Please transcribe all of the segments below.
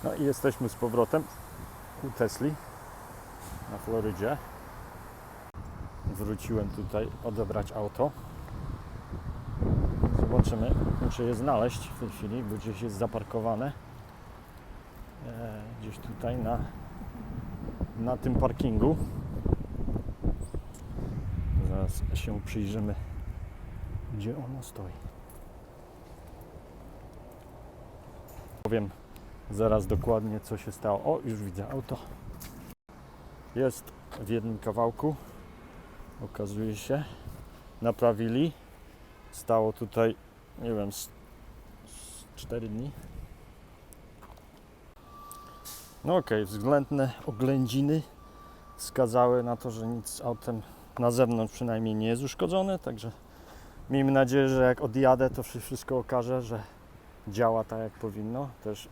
No i jesteśmy z powrotem u Tesli na Florydzie. Wróciłem tutaj odebrać auto. Zobaczymy, muszę je znaleźć w tej chwili, bo gdzieś jest zaparkowane. Gdzieś tutaj na tym parkingu. Zaraz się przyjrzymy, gdzie ono stoi. Powiem zaraz dokładnie, co się stało. O, już widzę auto. Jest w jednym kawałku. Okazuje się, naprawili. Stało tutaj, nie wiem, z 4 dni. No okej, względne oględziny wskazały na to, że nic z autem na zewnątrz przynajmniej nie jest uszkodzone, także miejmy nadzieję, że jak odjadę, to się wszystko okaże, że działa tak jak powinno. Też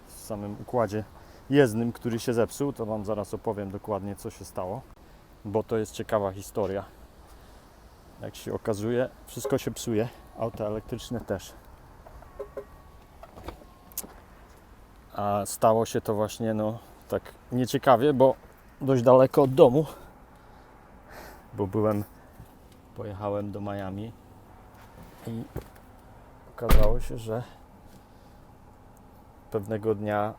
w samym układzie jezdnym, który się zepsuł, to Wam zaraz opowiem dokładnie, co się stało, bo to jest ciekawa historia. Jak się okazuje, wszystko się psuje, auta elektryczne też. A stało się to właśnie, no, tak nieciekawie, bo dość daleko od domu, bo pojechałem do Miami i okazało się, że pewnego dnia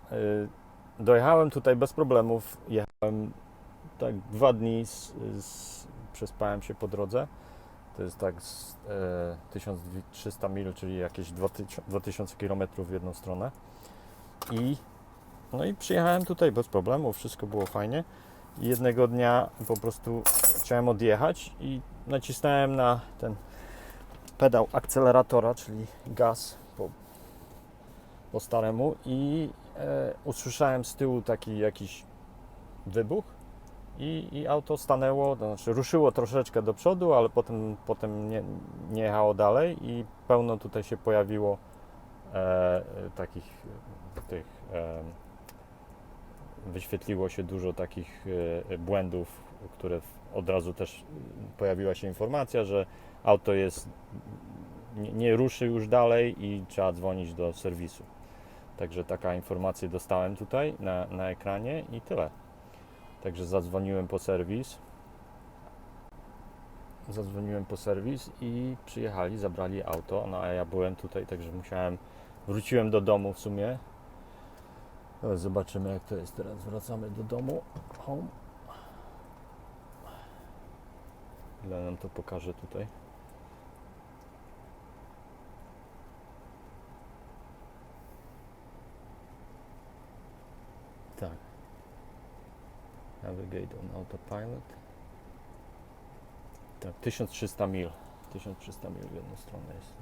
dojechałem tutaj bez problemów, jechałem tak 2 dni, przespałem się po drodze, to jest tak 1300 mil, czyli jakieś 2000 km w jedną stronę no i przyjechałem tutaj bez problemu, wszystko było fajnie i jednego dnia po prostu chciałem odjechać i nacisnąłem na ten pedał akceleratora, czyli gaz po staremu i usłyszałem z tyłu taki jakiś wybuch i auto stanęło, to znaczy ruszyło troszeczkę do przodu, ale potem nie jechało dalej i pełno tutaj się pojawiło wyświetliło się dużo takich błędów, które od razu też pojawiła się informacja, że auto nie ruszy już dalej i trzeba dzwonić do serwisu. Także taka informacja dostałem tutaj na ekranie i tyle. Także zadzwoniłem po serwis i przyjechali, zabrali auto, no a ja byłem tutaj, także wróciłem do domu w sumie. Zobaczymy, jak to jest teraz. Wracamy do domu. Home. Ile nam to pokaże tutaj? Tak. Navigate on autopilot. Tak, 1300 mil. 1300 mil w jedną stronę jest.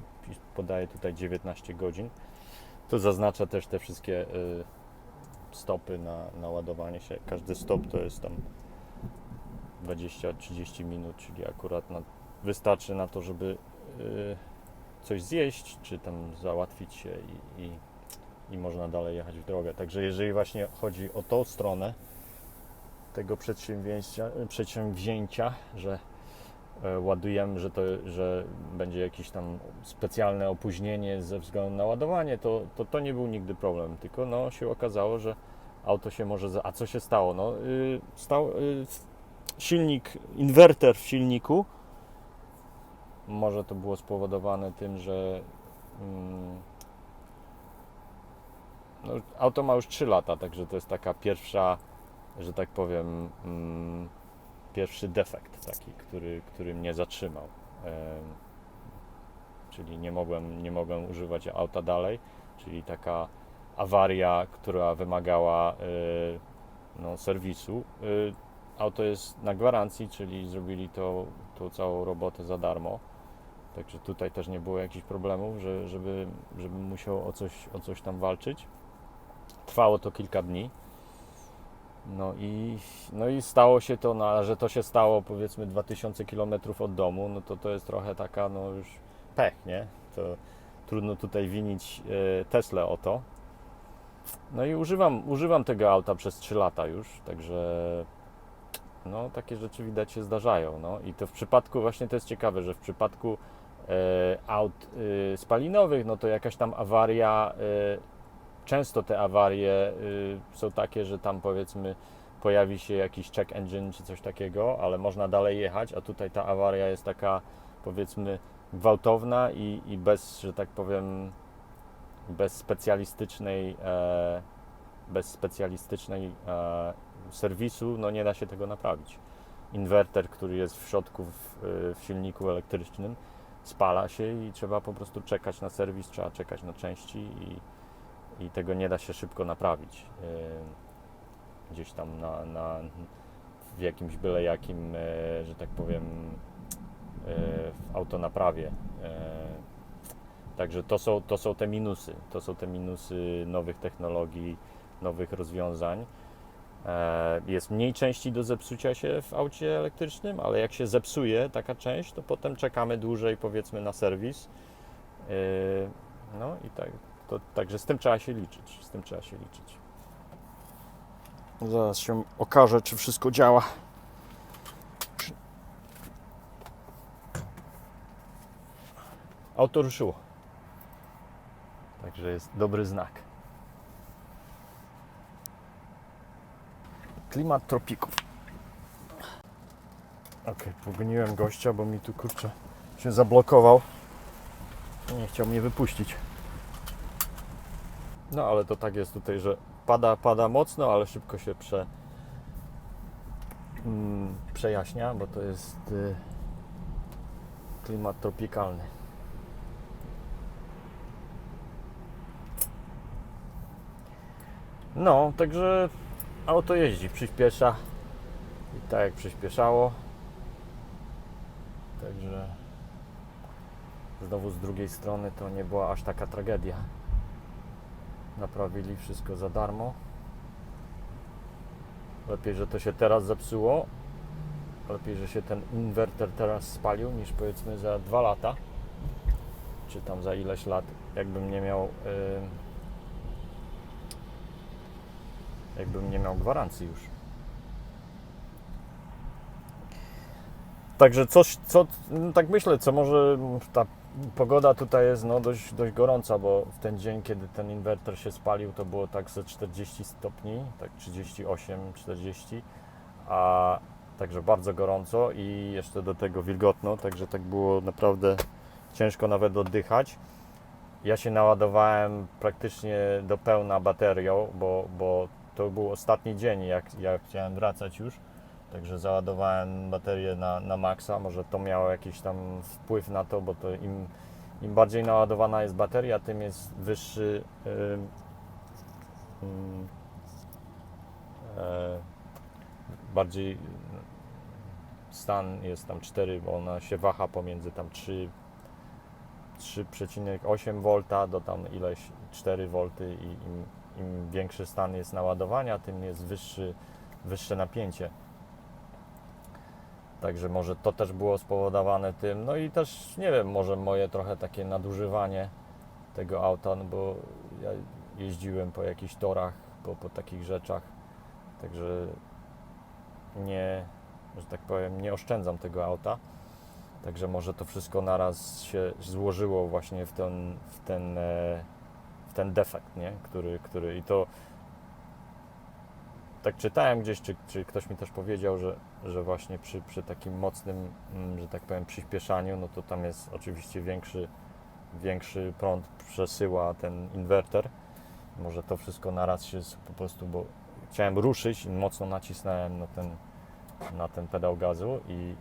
Podaje tutaj 19 godzin. To zaznacza też te wszystkie stopy na ładowanie się. Każdy stop to jest tam 20-30 minut, czyli akurat wystarczy na to, żeby coś zjeść, czy tam załatwić się i można dalej jechać w drogę. Także jeżeli właśnie chodzi o tą stronę tego przedsięwzięcia, że ładujemy, że będzie jakieś tam specjalne opóźnienie ze względu na ładowanie, to nie był nigdy problem, tylko no się okazało, że auto się może... A co się stało? No, inwerter w silniku, może to było spowodowane tym, że no, auto ma już 3 lata, także to jest taka pierwsza, że tak powiem, pierwszy defekt taki, który mnie zatrzymał. Czyli nie mogłem używać auta dalej, czyli taka awaria, która wymagała serwisu. Auto jest na gwarancji, czyli zrobili tą całą robotę za darmo. Także tutaj też nie było jakichś problemów, żebym musiał o coś tam walczyć. Trwało to kilka dni. No i stało się to, że to się stało powiedzmy 2000 km od domu, no to jest trochę taka no już pech, nie? To trudno tutaj winić Teslę o to. No i używam tego auta przez 3 lata już, także no takie rzeczy widać się zdarzają. No i to w przypadku, właśnie to jest ciekawe, że w przypadku aut spalinowych, no to jakaś tam awaria często te awarie są takie, że tam powiedzmy pojawi się jakiś check engine czy coś takiego, ale można dalej jechać, a tutaj ta awaria jest taka powiedzmy gwałtowna i bez, że tak powiem, bez specjalistycznej serwisu, no nie da się tego naprawić. Inwerter, który jest w środku w silniku elektrycznym, spala się i trzeba po prostu czekać na serwis, trzeba czekać na części i tego nie da się szybko naprawić. Gdzieś tam w jakimś byle jakim, że tak powiem, w autonaprawie. Także to są te minusy. To są te minusy nowych technologii, nowych rozwiązań. Jest mniej części do zepsucia się w aucie elektrycznym, ale jak się zepsuje taka część, to potem czekamy dłużej, powiedzmy, na serwis. No i tak, także z tym trzeba się liczyć. Z tym trzeba się liczyć. Zaraz się okaże, czy wszystko działa. Auto ruszyło. Także jest dobry znak. Klimat tropików. Ok, pogoniłem gościa, bo mi tu kurczę się zablokował. Nie chciał mnie wypuścić. No ale to tak jest tutaj, że pada mocno, ale szybko się przejaśnia, bo to jest klimat tropikalny. No, także auto jeździ, przyspiesza i tak jak przyspieszało. Także znowu z drugiej strony to nie była aż taka tragedia. Naprawili wszystko za darmo. Lepiej, że to się teraz zepsuło. Lepiej, że się ten inwerter teraz spalił, niż powiedzmy za 2 lata. Czy tam za ileś lat, jakbym nie miał gwarancji już. Także tak myślę, co może ta pogoda tutaj jest dość gorąca, bo w ten dzień, kiedy ten inwerter się spalił, to było tak ze 40 stopni, tak 38, 40, a także bardzo gorąco i jeszcze do tego wilgotno, także tak było naprawdę ciężko nawet oddychać. Ja się naładowałem praktycznie do pełna baterią, bo to był ostatni dzień, jak chciałem wracać już. Także załadowałem baterię na maksa, może to miało jakiś tam wpływ na to, bo to im bardziej naładowana jest bateria, tym jest wyższy bardziej stan jest tam 4, bo ona się waha pomiędzy tam 3,8 V do tam ileś 4 V i im większy stan jest naładowania, tym jest wyższe napięcie. Także może to też było spowodowane tym, no i też nie wiem, może moje trochę takie nadużywanie tego auta, no bo ja jeździłem po jakichś torach, po takich rzeczach, także nie, że tak powiem, nie oszczędzam tego auta, także może to wszystko naraz się złożyło właśnie w ten defekt, nie? Który i to tak czytałem gdzieś, czy ktoś mi też powiedział, że właśnie przy takim mocnym, że tak powiem, przyspieszaniu, no to tam jest oczywiście większy prąd przesyła ten inwerter. Może to wszystko naraz się po prostu, bo chciałem ruszyć i mocno nacisnąłem na ten pedał gazu i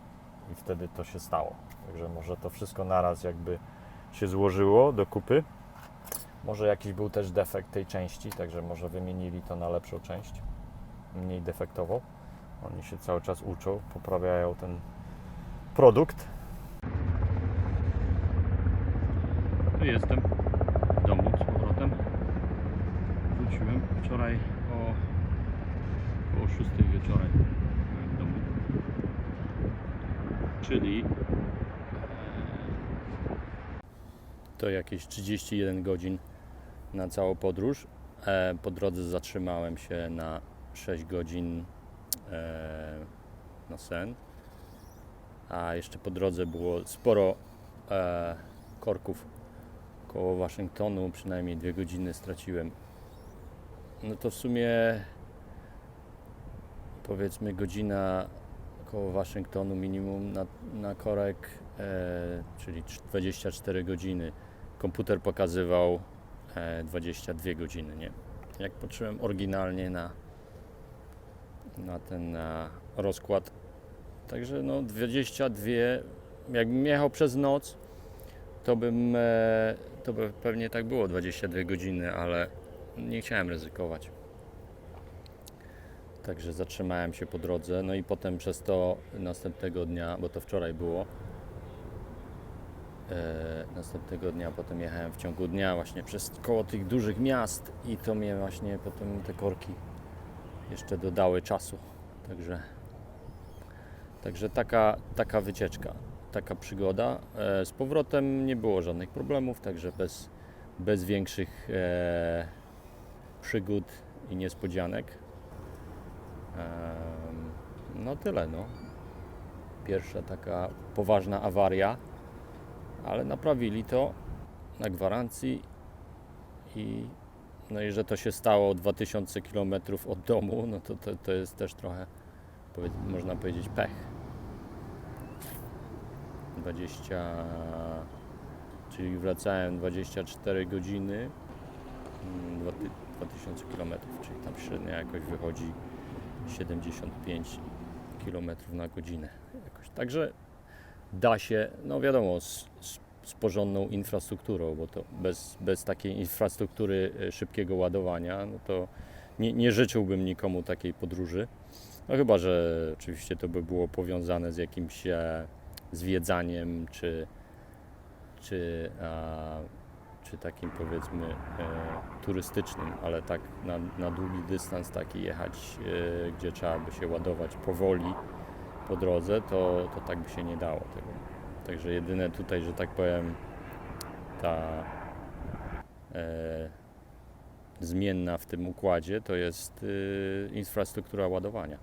wtedy to się stało. Także może to wszystko naraz jakby się złożyło do kupy. Może jakiś był też defekt tej części, także może wymienili to na lepszą część, mniej defektową. Oni się cały czas uczą, poprawiają ten produkt. Tu jestem w domu z powrotem. Wróciłem wczoraj około 6 wieczorem w domu. Czyli to jakieś 31 godzin na całą podróż. Po drodze zatrzymałem się na 6 godzin na sen, a jeszcze po drodze było sporo korków koło Waszyngtonu, przynajmniej 2 godziny straciłem no to w sumie powiedzmy godzina koło Waszyngtonu minimum na korek, czyli 24 godziny. Komputer pokazywał 22 godziny, nie? Jak patrzyłem oryginalnie na ten rozkład, także no 22, jakbym jechał przez noc, to by pewnie tak było 22 godziny, ale nie chciałem ryzykować. Także zatrzymałem się po drodze, no i potem przez to następnego dnia, bo to wczoraj było, następnego dnia potem jechałem w ciągu dnia właśnie przez koło tych dużych miast i to mnie właśnie potem te korki jeszcze dodały czasu. Także taka wycieczka, taka przygoda. Z powrotem nie było żadnych problemów, także bez większych przygód i niespodzianek. No tyle, no. Pierwsza taka poważna awaria, ale naprawili to na gwarancji i no i że to się stało 2000 km od domu, no to jest też trochę, można powiedzieć, pech. czyli wracałem 24 godziny, 2000 km, czyli tam średnia jakoś wychodzi 75 km na godzinę. Jakoś. Także da się, no wiadomo, z porządną infrastrukturą, bo to bez takiej infrastruktury szybkiego ładowania, no to nie życzyłbym nikomu takiej podróży. No chyba, że oczywiście to by było powiązane z jakimś zwiedzaniem, czy takim powiedzmy turystycznym, ale tak na długi dystans taki jechać, gdzie trzeba by się ładować powoli po drodze, to tak by się nie dało tego. Także jedyne tutaj, że tak powiem, ta zmienna w tym układzie to jest infrastruktura ładowania.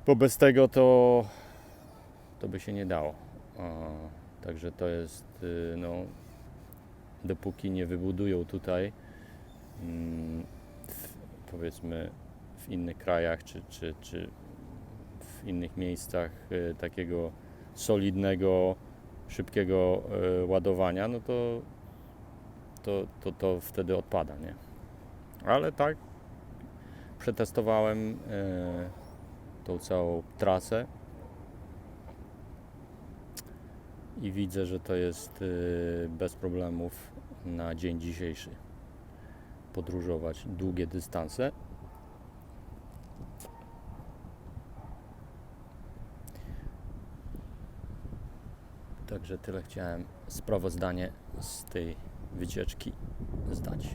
Bo bez tego to by się nie dało. Także to jest, no, dopóki nie wybudują tutaj, powiedzmy w innych krajach czy w innych miejscach takiego solidnego, szybkiego ładowania, no to wtedy odpada, nie? Ale tak, przetestowałem tą całą trasę i widzę, że to jest bez problemów na dzień dzisiejszy podróżować długie dystanse. Także tyle chciałem sprawozdanie z tej wycieczki zdać.